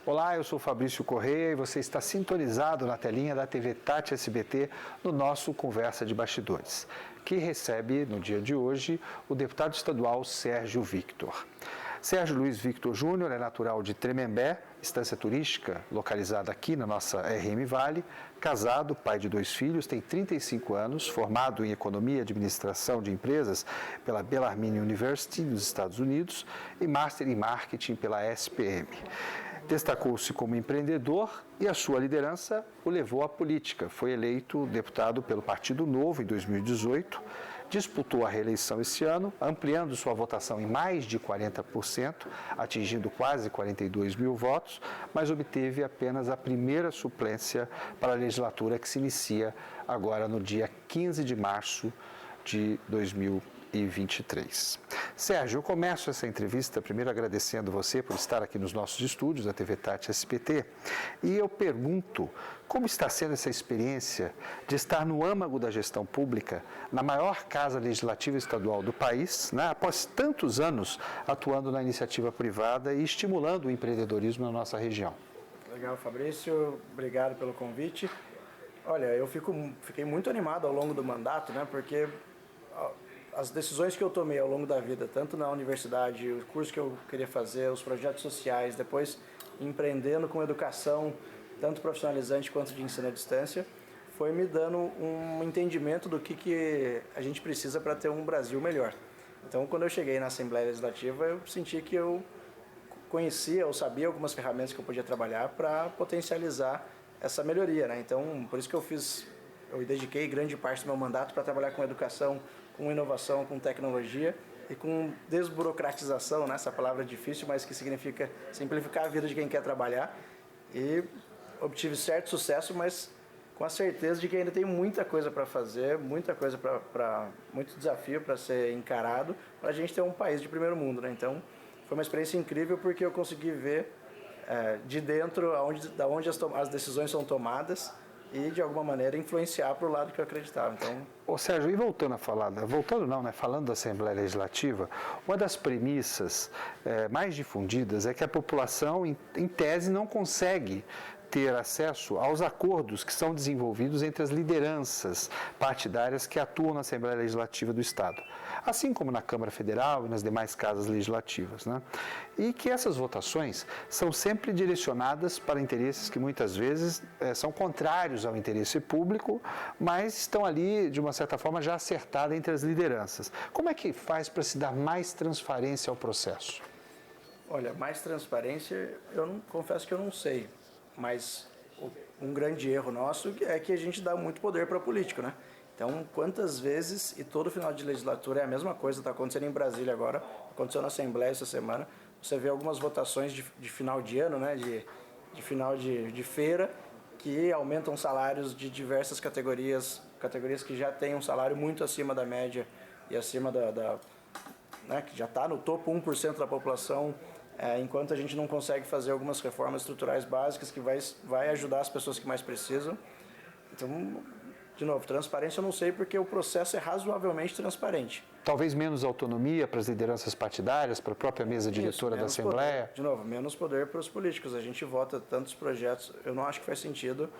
Olá, eu sou Fabrício Correia e você está sintonizado na telinha da TV Tati SBT no nosso Conversa de Bastidores, que recebe no dia de hoje o deputado estadual Sérgio Victor. Sérgio Luiz Victor Júnior é natural de Tremembé, estância turística localizada aqui na nossa RM Vale, casado, pai de 2 filhos, tem 35 anos, formado em Economia e Administração de Empresas pela Bellarmine University, nos Estados Unidos, e Master em Marketing pela SPM. Destacou-se como empreendedor e a sua liderança o levou à política. Foi eleito deputado pelo Partido Novo em 2018, disputou a reeleição esse ano, ampliando sua votação em mais de 40%, atingindo quase 42 mil votos, mas obteve apenas a primeira suplência para a legislatura que se inicia agora no dia 15 de março de 2023. Sérgio, eu começo essa entrevista primeiro agradecendo você por estar aqui nos nossos estúdios da TV Tati SBT e eu pergunto como está sendo essa experiência de estar no âmago da gestão pública, na maior casa legislativa estadual do país, né, após tantos anos atuando na iniciativa privada e estimulando o empreendedorismo na nossa região. Legal, Fabrício, obrigado pelo convite. Olha, eu fiquei muito animado ao longo do mandato, né, porque as decisões que eu tomei ao longo da vida, tanto na universidade, o curso que eu queria fazer, os projetos sociais, depois empreendendo com educação, tanto profissionalizante quanto de ensino à distância, foi me dando um entendimento do que a gente precisa para ter um Brasil melhor. Então, quando eu cheguei na Assembleia Legislativa, eu senti que eu conhecia ou sabia algumas ferramentas que eu podia trabalhar para potencializar essa melhoria, né? Então, por isso que eu dediquei grande parte do meu mandato para trabalhar com educação, com inovação, com tecnologia e com desburocratização, né? Essa palavra é difícil, mas que significa simplificar a vida de quem quer trabalhar. E obtive certo sucesso, mas com a certeza de que ainda tem muita coisa para fazer, muita coisa muito desafio para ser encarado, para a gente ter um país de primeiro mundo, né? Então, foi uma experiência incrível porque eu consegui ver de dentro da onde as decisões são tomadas e, de alguma maneira, influenciar para o lado que eu acreditava. Então... Ô Sérgio, e falando da Assembleia Legislativa, uma das premissas mais difundidas é que a população, em tese, não consegue ter acesso aos acordos que são desenvolvidos entre as lideranças partidárias que atuam na Assembleia Legislativa do Estado, assim como na Câmara Federal e nas demais casas legislativas, né? E que essas votações são sempre direcionadas para interesses que muitas vezes são contrários ao interesse público, mas estão ali, de uma certa forma, já acertadas entre as lideranças. Como é que faz para se dar mais transparência ao processo? Olha, mais transparência, confesso que eu não sei. Mas um grande erro nosso é que a gente dá muito poder para político, né? Então, quantas vezes, e todo final de legislatura é a mesma coisa, está acontecendo em Brasília agora, aconteceu na Assembleia essa semana, você vê algumas votações de final de ano, né? De final de feira, que aumentam salários de diversas categorias que já têm um salário muito acima da média e acima né, que já está no topo 1% da população, enquanto a gente não consegue fazer algumas reformas estruturais básicas que vai ajudar as pessoas que mais precisam. Então, de novo, transparência eu não sei porque o processo é razoavelmente transparente. Talvez menos autonomia para as lideranças partidárias, para a própria mesa diretora da Assembleia? Poder. De novo, menos poder para os políticos. A gente vota tantos projetos, eu não acho que faz sentido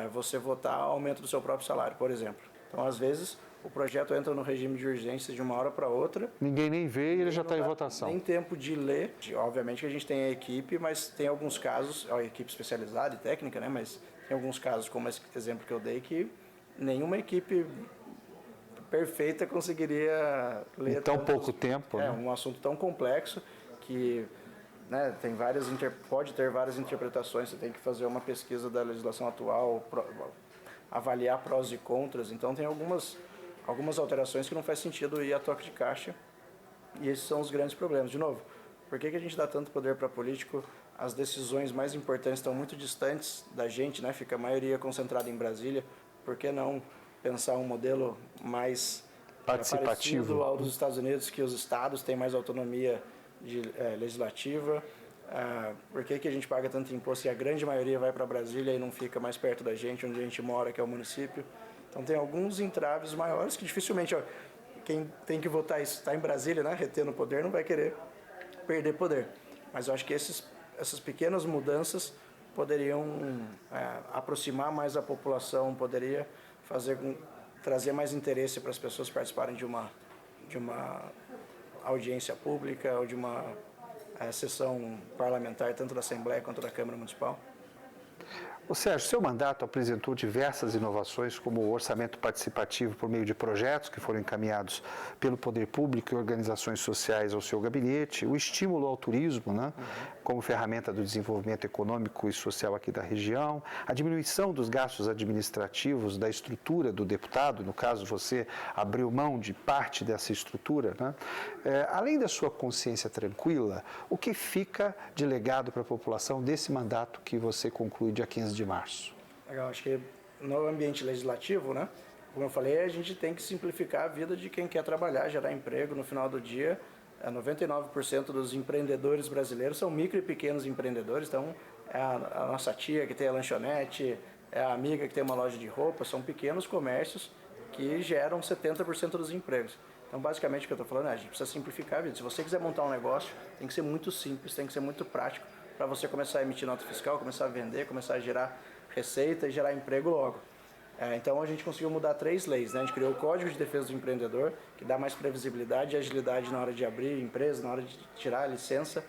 você votar aumento do seu próprio salário, por exemplo. Então, às vezes, o projeto entra no regime de urgência de uma hora para outra. Ninguém nem vê e ele já está em votação. Nem tempo de ler. Obviamente que a gente tem a equipe, mas tem alguns casos, a equipe especializada e técnica, né? Mas tem alguns casos, como esse exemplo que eu dei, que nenhuma equipe perfeita conseguiria ler. Em tão pouco tempo. Né? Um assunto tão complexo que, né, pode ter várias interpretações. Você tem que fazer uma pesquisa da legislação atual, avaliar prós e contras. Então tem algumas alterações que não faz sentido ir a toque de caixa, e esses são os grandes problemas. De novo, por que a gente dá tanto poder para político? As decisões mais importantes estão muito distantes da gente, né? Fica a maioria concentrada em Brasília. Por que não pensar um modelo mais participativo ao dos Estados Unidos, que os estados têm mais autonomia legislativa? Por que a gente paga tanto imposto e a grande maioria vai para Brasília e não fica mais perto da gente, onde a gente mora, que é o município? Então tem alguns entraves maiores que dificilmente quem tem que votar isso está em Brasília, né, retendo o poder, não vai querer perder poder. Mas eu acho que esses essas pequenas mudanças poderiam aproximar mais a população, poderia trazer mais interesse para as pessoas participarem de uma audiência pública ou de uma sessão parlamentar, tanto da Assembleia quanto da Câmara Municipal. Ô Sérgio, seu mandato apresentou diversas inovações, como o orçamento participativo por meio de projetos que foram encaminhados pelo poder público e organizações sociais ao seu gabinete, o estímulo ao turismo, né, como ferramenta do desenvolvimento econômico e social aqui da região, a diminuição dos gastos administrativos da estrutura do deputado, no caso você abriu mão de parte dessa estrutura, né? Além da sua consciência tranquila, o que fica de legado para a população desse mandato que você conclui dia 15 de março? Legal, acho que no ambiente legislativo, né, como eu falei, a gente tem que simplificar a vida de quem quer trabalhar, gerar emprego. No final do dia, 99% dos empreendedores brasileiros são micro e pequenos empreendedores, então é a nossa tia que tem a lanchonete, é a amiga que tem uma loja de roupa, são pequenos comércios que geram 70% dos empregos. Então, basicamente, o que eu estou falando é a gente precisa simplificar a vida. Se você quiser montar um negócio, tem que ser muito simples, tem que ser muito prático, para você começar a emitir nota fiscal, começar a vender, começar a gerar receita e gerar emprego logo. Então a gente conseguiu mudar 3 leis, né? A gente criou o Código de Defesa do Empreendedor, que dá mais previsibilidade e agilidade na hora de abrir empresa, na hora de tirar a licença.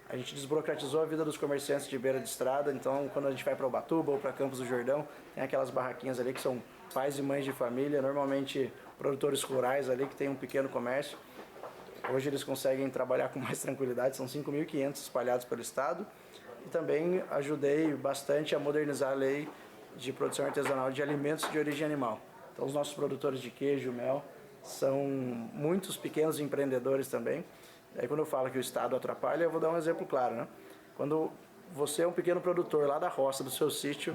A gente desburocratizou a vida dos comerciantes de beira de estrada, então quando a gente vai para Ubatuba ou para Campos do Jordão, tem aquelas barraquinhas ali que são pais e mães de família, normalmente produtores rurais ali que tem um pequeno comércio. Hoje eles conseguem trabalhar com mais tranquilidade, são 5.500 espalhados pelo estado. E também ajudei bastante a modernizar a lei de produção artesanal de alimentos de origem animal. Então os nossos produtores de queijo, mel, são muitos pequenos empreendedores também. Aí quando eu falo que o Estado atrapalha, eu vou dar um exemplo claro, né? Quando você é um pequeno produtor lá da roça do seu sítio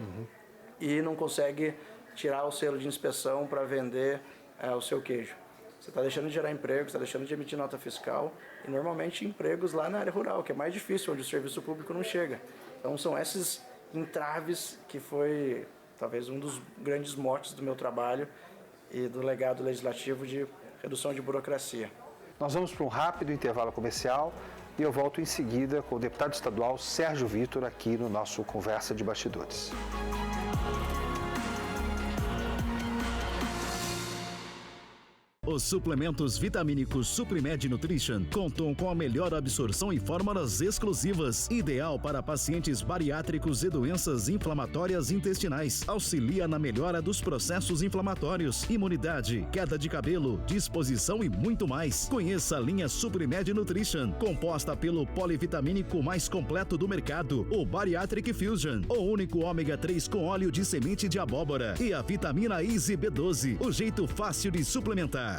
e não consegue tirar o selo de inspeção para vender o seu queijo. Você está deixando de gerar emprego, está deixando de emitir nota fiscal e normalmente empregos lá na área rural, que é mais difícil, onde o serviço público não chega. Então são esses entraves que foi talvez um dos grandes motes do meu trabalho e do legado legislativo de redução de burocracia. Nós vamos para um rápido intervalo comercial e eu volto em seguida com o deputado estadual Sérgio Vitor aqui no nosso Conversa de Bastidores. Os suplementos vitamínicos Suprimed Nutrition contam com a melhor absorção e fórmulas exclusivas, ideal para pacientes bariátricos e doenças inflamatórias intestinais. Auxilia na melhora dos processos inflamatórios, imunidade, queda de cabelo, disposição e muito mais. Conheça a linha Suprimed Nutrition, composta pelo polivitamínico mais completo do mercado, o Bariatric Fusion, o único ômega 3 com óleo de semente de abóbora e a vitamina Easy B12, o jeito fácil de suplementar.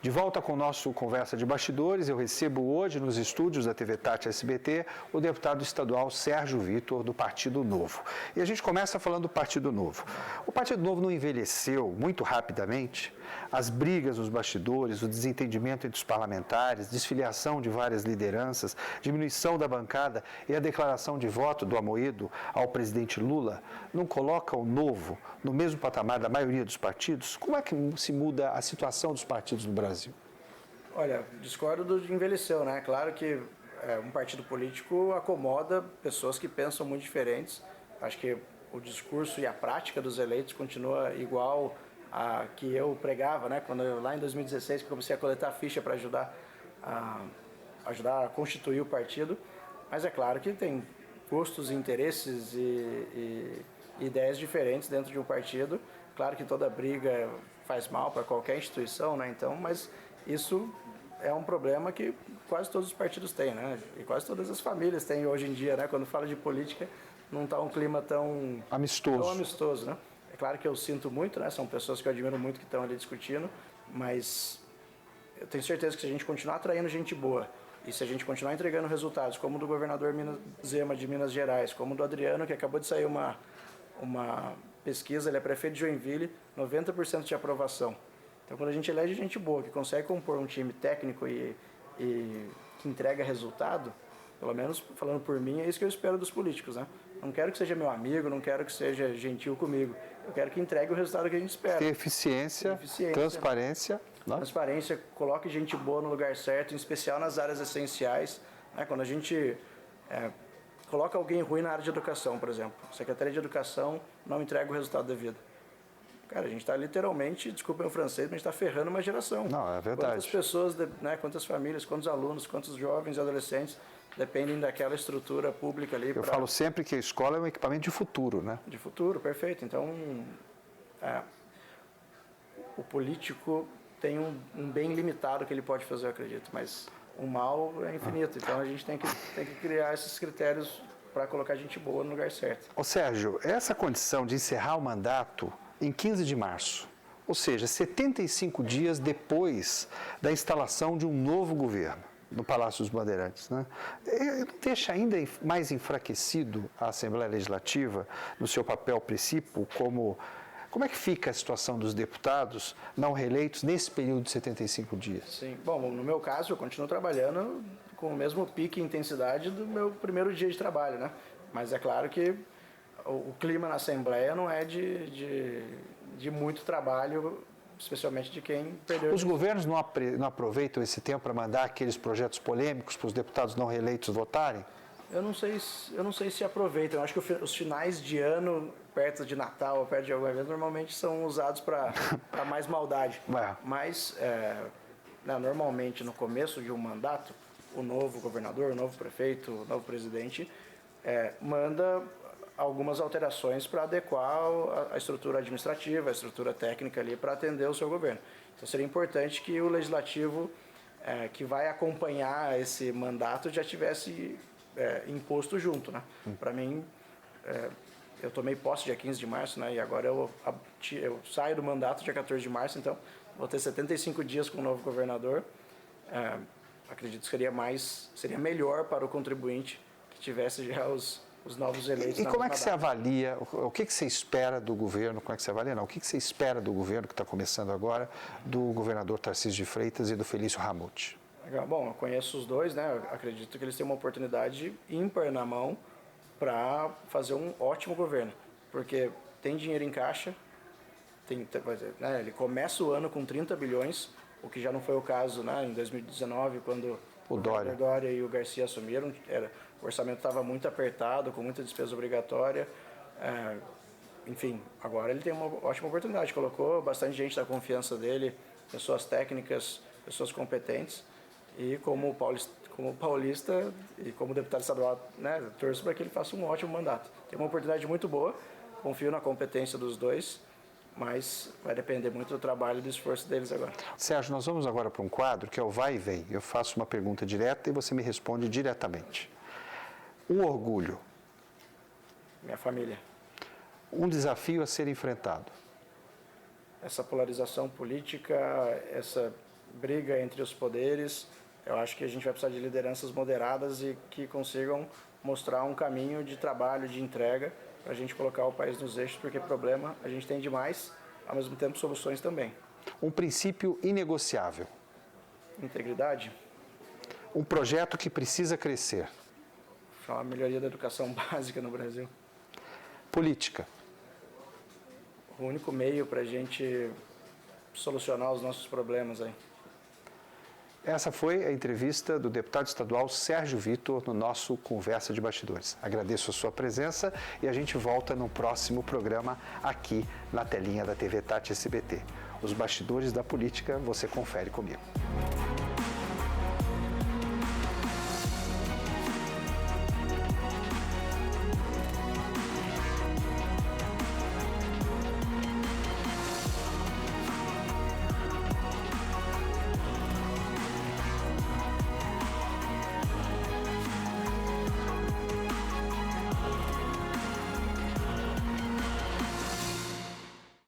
De volta com o nosso Conversa de Bastidores, eu recebo hoje nos estúdios da TV Tati SBT o deputado estadual Sérgio Vitor, do Partido Novo. E a gente começa falando do Partido Novo. O Partido Novo não envelheceu muito rapidamente? As brigas nos bastidores, o desentendimento entre os parlamentares, desfiliação de várias lideranças, diminuição da bancada e a declaração de voto do Amoedo ao presidente Lula não colocam o Novo no mesmo patamar da maioria dos partidos? Como é que se muda a situação dos partidos no Brasil? Olha, discordo do de envelheceu, né? Claro que um partido político acomoda pessoas que pensam muito diferentes. Acho que o discurso e a prática dos eleitos continua igual a que eu pregava, né? Quando lá em 2016 que comecei a coletar ficha para ajudar a constituir o partido. Mas é claro que tem gostos, interesses e ideias diferentes dentro de um partido. Claro que toda briga faz mal para qualquer instituição, né? Então, mas isso é um problema que quase todos os partidos têm, né? E quase todas as famílias têm hoje em dia, né? Quando fala de política, não está um clima tão amistoso, né? É claro que eu sinto muito, né? São pessoas que eu admiro muito que estão ali discutindo, mas eu tenho certeza que se a gente continuar atraindo gente boa e se a gente continuar entregando resultados, como o do governador Zema de Minas Gerais, como o do Adriano, que acabou de sair uma pesquisa, ele é prefeito de Joinville, 90% de aprovação. Então, quando a gente elege gente boa, que consegue compor um time técnico e que entrega resultado, pelo menos falando por mim, é isso que eu espero dos políticos, né? Não quero que seja meu amigo, não quero que seja gentil comigo. Eu quero que entregue o resultado que a gente espera. Ter eficiência, transparência. Não? Transparência, coloque gente boa no lugar certo, em especial nas áreas essenciais. Né? Quando a gente coloca alguém ruim na área de educação, por exemplo. Secretaria de Educação não entrega o resultado devido. Cara, a gente está literalmente, desculpem o francês, mas a gente está ferrando uma geração. Não, é verdade. Quantas pessoas, né, quantas famílias, quantos alunos, quantos jovens e adolescentes dependem daquela estrutura pública ali. Eu falo sempre que a escola é um equipamento de futuro, né? De futuro, perfeito. Então, o político tem um bem limitado que ele pode fazer, eu acredito, mas o mal é infinito. Então, a gente tem que criar esses critérios para colocar gente boa no lugar certo. Ô Sérgio, essa condição de encerrar o mandato em 15 de março, ou seja, 75 dias depois da instalação de um novo governo no Palácio dos Bandeirantes, né? Não deixa ainda mais enfraquecido a Assembleia Legislativa no seu papel principal? Como é que fica a situação dos deputados não reeleitos nesse período de 75 dias? Sim, bom, no meu caso eu continuo trabalhando com o mesmo pique e intensidade do meu primeiro dia de trabalho, né? Mas é claro que o clima na Assembleia não é de muito trabalho, especialmente de quem perdeu. Os governos não aproveitam esse tempo para mandar aqueles projetos polêmicos para os deputados não reeleitos votarem? Eu não sei se aproveitam. Eu acho que os finais de ano, perto de Natal ou perto de alguma vez, normalmente são usados para mais maldade. Mas, normalmente, no começo de um mandato, o novo governador, o novo prefeito, o novo presidente manda algumas alterações para adequar a estrutura administrativa, a estrutura técnica ali para atender o seu governo. Então seria importante que o legislativo que vai acompanhar esse mandato já tivesse imposto junto, né? Para mim, eu tomei posse dia 15 de março, né? E agora eu saio do mandato dia 14 de março, então vou ter 75 dias com o novo governador. Acredito que seria melhor para o contribuinte que tivesse já os novos eleitos. E como é que você avalia, o que você espera do governo, como é que você avalia, não, o que você espera do governo que está começando agora, do governador Tarcísio de Freitas e do Felício Ramute? Bom, eu conheço os dois, né? Eu acredito que eles têm uma oportunidade ímpar na mão para fazer um ótimo governo, porque tem dinheiro em caixa, ele começa o ano com 30 bilhões, o que já não foi o caso, né, em 2019, quando o Dória e o Garcia assumiram. O orçamento estava muito apertado, com muita despesa obrigatória. Enfim, agora ele tem uma ótima oportunidade. Colocou bastante gente da confiança dele, pessoas técnicas, pessoas competentes. E como paulista e como deputado estadual, né, torço para que ele faça um ótimo mandato. Tem uma oportunidade muito boa, confio na competência dos dois, mas vai depender muito do trabalho e do esforço deles agora. Sérgio, nós vamos agora para um quadro que é o Vai e Vem. Eu faço uma pergunta direta e você me responde diretamente. Um orgulho. Minha família. Um desafio a ser enfrentado. Essa polarização política, essa briga entre os poderes, eu acho que a gente vai precisar de lideranças moderadas e que consigam mostrar um caminho de trabalho, de entrega, para a gente colocar o país nos eixos, porque problema a gente tem demais, ao mesmo tempo soluções também. Um princípio inegociável. Integridade. Um projeto que precisa crescer. A melhoria da educação básica no Brasil. Política. O único meio para a gente solucionar os nossos problemas aí. Essa foi a entrevista do deputado estadual Sérgio Vitor no nosso Conversa de Bastidores. Agradeço a sua presença e a gente volta no próximo programa aqui na telinha da TV Tati SBT. Os bastidores da política você confere comigo.